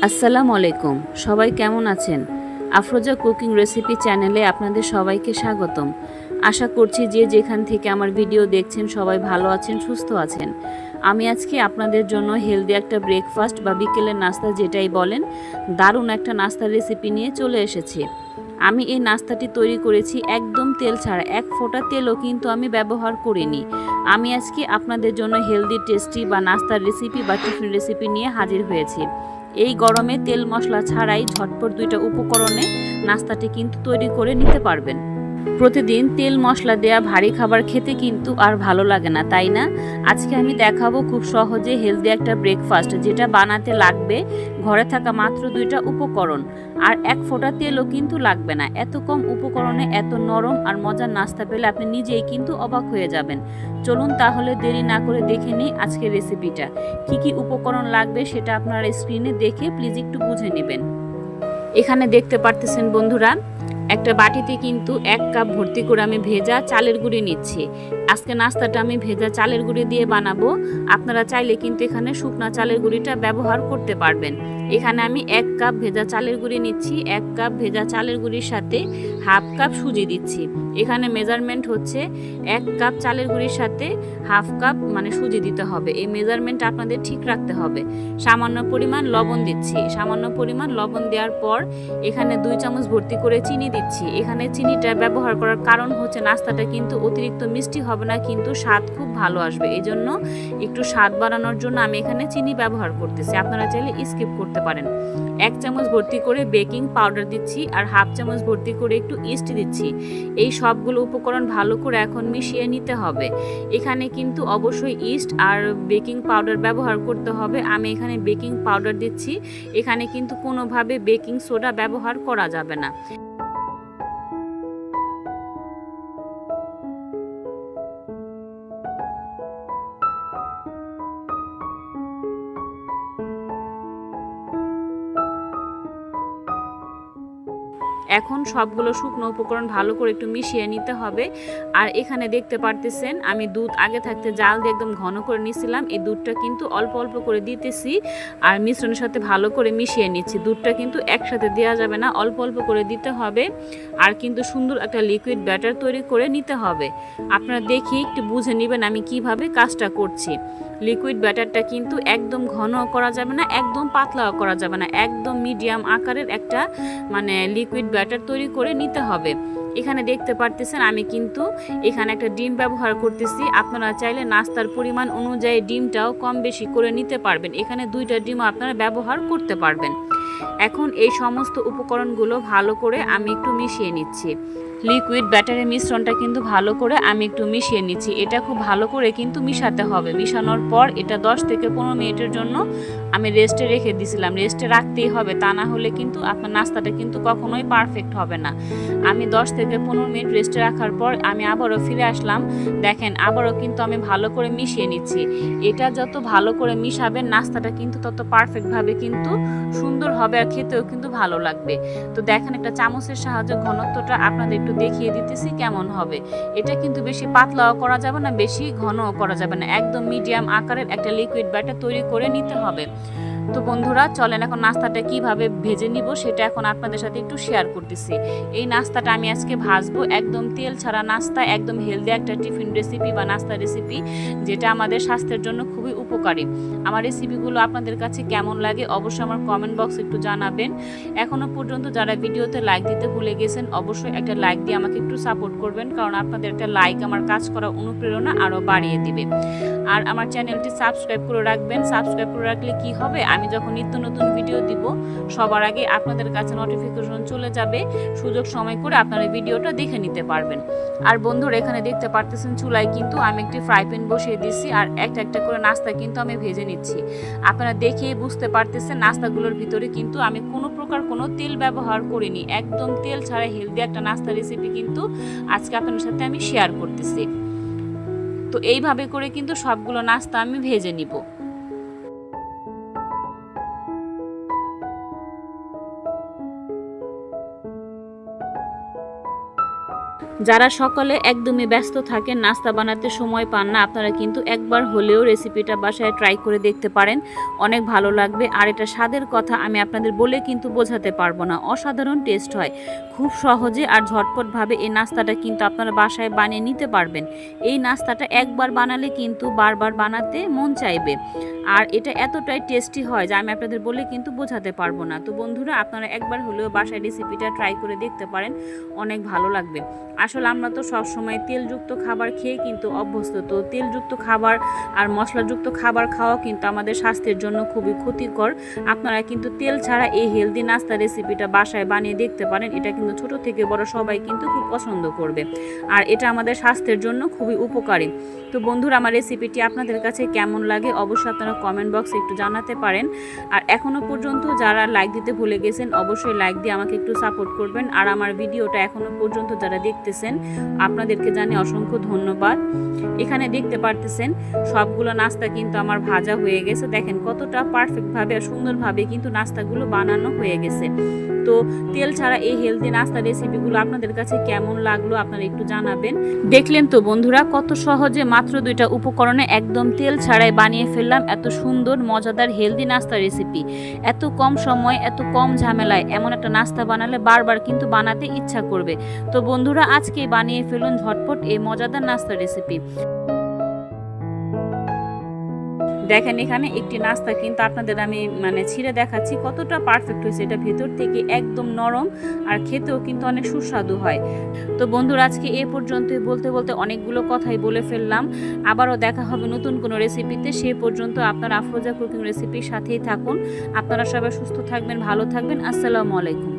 আসসালামু আলাইকুম। সবাই কেমন আছেন? আফরোজা কুকিং রেসিপি চ্যানেলে আপনাদের সবাইকে স্বাগতম। আশা করছি যে যেখান থেকে আমার ভিডিও দেখছেন সবাই ভালো আছেন, সুস্থ আছেন। আমি আজকে আপনাদের জন্য হেলদি একটা ব্রেকফাস্ট বা বিকেলের নাস্তা যেটাই বলেন, দারুণ একটা নাস্তার রেসিপি নিয়ে চলে এসেছি। আমি এই নাস্তাটি তৈরি করেছি একদম তেল ছাড়া, এক ফোঁটা তেলও কিন্তু আমি ব্যবহার করিনি। আমি আজকে আপনাদের জন্য হেলদি, টেস্টি বা নাস্তার রেসিপি বা টিফিন রেসিপি নিয়ে হাজির হয়েছি। এই গরমে তেল মশলা ছাড়াই ঝটপট দুইটা উপকরণে নাস্তাটি কিন্তু তৈরি করে নিতে পারবেন। প্রতিদিন তেল মশলা দেয়া ভারী খাবার খেতে কিন্তু আর ভালো লাগে না, তাই না? আজকে আমি দেখাবো খুব সহজে হেলদি একটা ব্রেকফাস্ট, যেটা বানাতে লাগবে ঘরে থাকা মাত্র দুইটা উপকরণ, আর এক ফোঁটা তেলও কিন্তু লাগবে না। এত কম উপকরণে এত নরম আর মজার নাস্তা পেলে আপনি নিজেই কিন্তু অবাক হয়ে যাবেন। চলুন তাহলে দেরি না করে দেখে নিই আজকের রেসিপিটা। কি কি উপকরণ লাগবে সেটা আপনারা স্ক্রিনে দেখে প্লিজ একটু বুঝে নেবেন। এখানে দেখতে পারতেছেন বন্ধুরা, একটা বাটিতে কিন্তু 1 কাপ ভর্তি করে আমি ভেজা চালের গুঁড়ি নিচ্ছি। আজকে নাস্তাটা আমি ভেজা চালের গুঁড়ি দিয়ে বানাবো। আপনারা চাইলে কিন্তু এখানে শুকনা চালের গুঁড়িটা ব্যবহার করতে পারবেন। এখানে আমি 1 কাপ ভেজা চালের গুঁড়ি নিচ্ছি। 1 কাপ ভেজা চালের গুঁড়ির সাথে হাফ কাপ সুজি দিচ্ছি। এখানে মেজারমেন্ট হচ্ছে 1 কাপ চালের গুঁড়ির সাথে হাফ কাপ সুজি দিতে হবে। এই মেজারমেন্ট আপনাদের ঠিক রাখতে হবে। সামান্য পরিমাণ লবণ দিচ্ছি। সামান্য পরিমাণ লবণ দেওয়ার পর এখানে 2 চামচ ভর্তি করে চিনি দিচ্ছি। এখানে চিনিটা ব্যবহার করার কারণ হচ্ছে নাস্তাটা কিন্তু অতিরিক্ত মিষ্টি হবে না, কিন্তু স্বাদ খুব ভালো আসবে। এই জন্য একটু স্বাদ বাড়ানোর জন্য আমি এখানে চিনি ব্যবহার করতেছি। আপনারা চাইলে স্কিপ করতে পারেন। 1 চামচ ভর্তি করে বেকিং পাউডার দিচ্ছি আর হাফ চামচ ভর্তি করে একটু ইস্ট দিচ্ছি। এই সবগুলো উপকরণ ভালো করে এখন মিশিয়ে নিতে হবে। এখানে কিন্তু অবশ্যই ইস্ট আর বেকিং পাউডার ব্যবহার করতে হবে। আমি এখানে বেকিং পাউডার দিচ্ছি। এখানে কিন্তু কোনোভাবে বেকিং সোডা ব্যবহার করা যাবে না। এখন সবগুলো শুকনো উপকরণ ভালো করে একটু মিশিয়ে নিতে হবে। আর এখানে দেখতে পারতেছেন আমি দুধ আগে থাকতে জাল দিয়ে একদম ঘন করে নিয়েছিলাম। এই দুধটা কিন্তু অল্প অল্প করে দিতেছি আর মিশ্রণের সাথে ভালো করে মিশিয়ে নিচ্ছি। দুধটা কিন্তু একসাথে দেওয়া যাবে না, অল্প অল্প করে দিতে হবে। আর কিন্তু সুন্দর একটা লিকুইড ব্যাটার তৈরি করে নিতে হবে। আপনারা দেখি একটু বুঝে নেবেন আমি কিভাবে কাজটা করছি। লিকুইড ব্যাটারটা কিন্তু একদম ঘনও করা যাবে না, একদম পাতলাও করা যাবে না, একদম মিডিয়াম আকারের একটা লিকুইড ব্যাটার তৈরি করে নিতে হবে। এখানে দেখতে পারতেছেন আমি কিন্তু এখানে একটা ডিম ব্যবহার করতেছি। আপনারা চাইলে নাস্তার পরিমাণ অনুযায়ী ডিমটাও কম বেশি করে নিতে পারবেন। এখানে 2টা ডিমও আপনারা ব্যবহার করতে পারবেন। এখন এই সমস্ত উপকরণগুলো ভালো করে আমি একটু মিশিয়ে নিচ্ছি। লিকুইড ব্যাটারের মিশ্রণটা কিন্তু ভালো করে আমি একটু মিশিয়ে নিচ্ছি। এটা খুব ভালো করে কিন্তু মিশাতে হবে। মিশানোর পর এটা 10 থেকে 15 মিনিটের জন্য আমি রেস্টে রেখে দিয়েছিলাম। রেস্টে রাখতেই হবে, তা না হলে কিন্তু আপনার নাস্তাটা কিন্তু কখনোই পারফেক্ট হবে না। আমি 10 থেকে 15 মিনিট রেস্টে রাখার পর আমি আবারও ফিরে আসলাম। দেখেন আবারও কিন্তু আমি ভালো করে মিশিয়ে নিচ্ছি। এটা যত ভালো করে মিশাবেন নাস্তাটা কিন্তু তত পারফেক্টভাবে কিন্তু সুন্দর হবে আর খেতেও কিন্তু ভালো লাগবে। তো দেখেন একটা চামচের সাহায্যে ঘনত্বটা আপনাদের একটু দেখিয়ে দিতেছি কেমন হবে। এটা কিন্তু বেশি পাতলাও করা যাবে না, বেশি ঘনও করা যাবে না, একদম মিডিয়াম আকারের একটা লিকুইড ব্যাটার তৈরি করে নিতে হবে। তো বন্ধুরা চলেন এখন নাস্তাটা কিভাবে ভেজে নিব সেটা এখন আপনাদের সাথে একটু শেয়ার করতেছি। এই নাস্তাটা আমি আজকে ভাজবো, একদম তেল ছাড়া নাস্তা, একদম হেলদি একটা টিফিন রেসিপি বা নাস্তা রেসিপি, যেটা আমাদের স্বাস্থ্যের জন্য খুবই উপকারী। আমার রেসিপিগুলো আপনাদের কাছে কেমন লাগে অবশ্যই আমার কমেন্ট বক্সে একটু জানাবেন। এখনো পর্যন্ত যারা ভিডিওতে লাইক দিতে ভুলে গেছেন অবশ্যই একটা লাইক দিয়ে আমাকে একটু সাপোর্ট করবেন, কারণ আপনাদের একটা লাইক আমার কাজ করা অনুপ্রেরণা আরও বাড়িয়ে দিবে। আর আমার চ্যানেলটি সাবস্ক্রাইব করে রাখবেন। সাবস্ক্রাইব করে রাখলে কি হবে, আমি যখন নিত্য নতুন ভিডিও দিব সবার আগে আপনাদের কাছে নোটিফিকেশন চলে যাবে। সুযোগ সময় করে আপনারা ভিডিওটা দেখে নিতে পারবেন। আর বন্ধুরা এখানে দেখতে পারতেছেন চুলায় কিন্তু আমি একটি ফ্রাই প্যান বসিয়ে দিচ্ছি আর একটা একটা করে নাস্তা কিন্তু আমি ভেজে নিচ্ছি। আপনারা দেখেই বুঝতে পারতেছেন নাস্তাগুলোর ভিতরে কিন্তু আমি কোনো প্রকার কোনো তেল ব্যবহার করিনি। একদম তেল ছাড়া হেলদি একটা নাস্তা রেসিপি কিন্তু আজকে আপনাদের সাথে আমি শেয়ার করতেছি। তো এইভাবে করে কিন্তু সবগুলো নাস্তা আমি ভেজে নিব। যারা সকালে একদমই ব্যস্ত থাকেন, নাস্তা বানাতে সময় পান না, আপনারা কিন্তু একবার হলেও রেসিপিটা বাসায় ট্রাই করে দেখতে পারেন, অনেক ভালো লাগবে। আর এটা স্বাদের কথা আমি আপনাদের বলে কিন্তু বোঝাতে পারবো না, অসাধারণ টেস্ট হয়। খুব সহজে আর ঝটপটভাবে এই নাস্তাটা কিন্তু আপনারা বাসায় বানিয়ে নিতে পারবেন। এই নাস্তাটা একবার বানালে কিন্তু বারবার বানাতে মন চাইবে। আর এটা এতটাই টেস্টি হয় যে আমি আপনাদের বলে কিন্তু বোঝাতে পারবো না। তো বন্ধুরা, আপনারা একবার হলেও বাসায় রেসিপিটা ট্রাই করে দেখতে পারেন, অনেক ভালো লাগবে। আসলে আমরা তো সবসময় তেলযুক্ত খাবার খেয়ে কিন্তু অভ্যস্ত, তো তেলযুক্ত খাবার আর মশলাযুক্ত খাবার খাওয়া কিন্তু আমাদের স্বাস্থ্যের জন্য খুবই ক্ষতিকর। আপনারা কিন্তু তেল ছাড়া এই হেলদি নাস্তা রেসিপিটা বাসায় বানিয়ে দেখতে পারেন। এটা কিন্তু ছোট থেকে বড় সবাই কিন্তু খুব পছন্দ করবে, আর এটা আমাদের স্বাস্থ্যের জন্য খুবই উপকারী। তো বন্ধুরা, আমার রেসিপিটি আপনাদের কাছে কেমন লাগে অবশ্যই আপনারা কমেন্ট বক্সে একটু জানাতে পারেন। আর এখনও পর্যন্ত যারা লাইক দিতে ভুলে গেছেন অবশ্যই লাইক দিয়ে আমাকে একটু সাপোর্ট করবেন। আর আমার ভিডিওটা এখনও পর্যন্ত যারা দেখতেছেন আপনাদেরকে জানিয়ে অসংখ্য ধন্যবাদ। এখানে দেখতে পারতেছেন সবগুলো নাস্তা কিন্তু আমার ভাজা হয়ে গেছে। দেখেন কতটা পারফেক্টভাবে আর সুন্দরভাবে কিন্তু নাস্তাগুলো বানানো হয়ে গেছে। তো তেল ছাড়া এই হেলদি নাস্তা রেসিপিগুলো আপনাদের কাছে কেমন লাগলো আপনারা একটু জানাবেন। দেখলেন তো বন্ধুরা, কত সহজে মাত্র 2টা উপকরণে একদম তেল ছাড়াই বানিয়ে ফেললাম এত সুন্দর মজাদার হেলদি নাস্তা রেসিপি। এত কম সময়, এত কম ঝামেলায় এমন একটা নাস্তা বানালে বারবার কিন্তু বানাতে ইচ্ছা করবে। তো বন্ধুরা, আজকে বানিয়ে ফেলুন ঝটপট এই মজাদার নাস্তা রেসিপি। দেখেন এখানে একটি নাস্তা কিন্তু আপনাদের আমি ছিঁড়ে দেখাচ্ছি কতটা পারফেক্ট হয়েছে। এটা ভেতর থেকে একদম নরম আর খেতেও কিন্তু অনেক সুস্বাদু হয়। তো বন্ধুরা, আজকে এ পর্যন্তই, বলতে বলতে অনেকগুলো কথাই বলে ফেললাম। আবারও দেখা হবে নতুন কোনো রেসিপিতে। সে পর্যন্ত আপনারা আফরোজা কুকিং রেসিপির সাথেই থাকুন। আপনারা সবাই সুস্থ থাকবেন, ভালো থাকবেন। আসসালামু আলাইকুম।